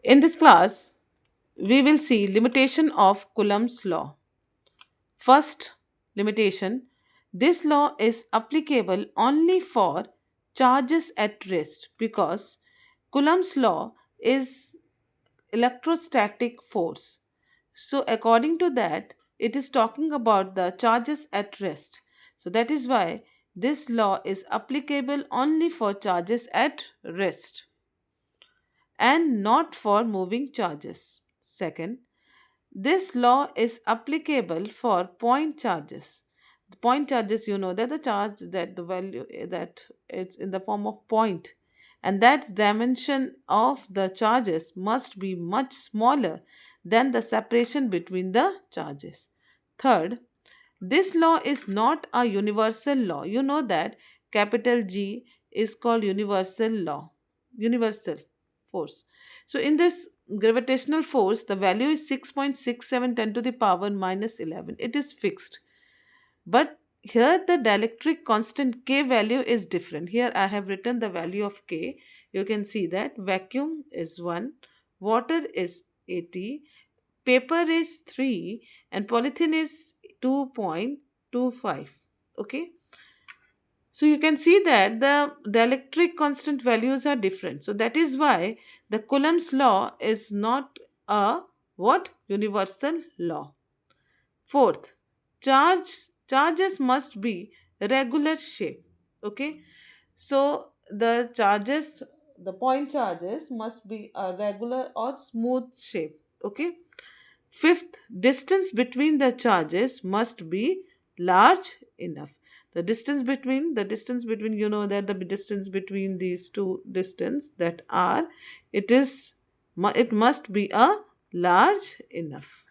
In this class, we will see limitation of Coulomb's law. First limitation, this law is applicable only for charges at rest because Coulomb's law is electrostatic force. So, according to that, it is talking about the charges at rest. So, that is why this law is applicable only for charges at rest and not for moving charges. Second, this law is applicable for point charges. The point charges, you know, that the charge that the value that it's in the form of point, and that dimension of the charges must be much smaller than the separation between the charges. Third, this law is not a universal law. You know that capital G is called universal law, universal force. So, in this gravitational force, the value is 6.67 10 to the power minus 11. It is fixed. But here the dielectric constant K value is different. Here I have written the value of K. You can see that vacuum is 1, water is 80, paper is 3, and polythene is 2.25. Okay. So you can see that the dielectric constant values are different. So that is why the Coulomb's law is not a what? Universal law. Fourth, charges must be regular shape. Okay. So the point charges must be a regular or smooth shape. Okay. Fifth, distance between the charges must be large enough. The distance between you know that the distance between these two distance that are it must be a large enough.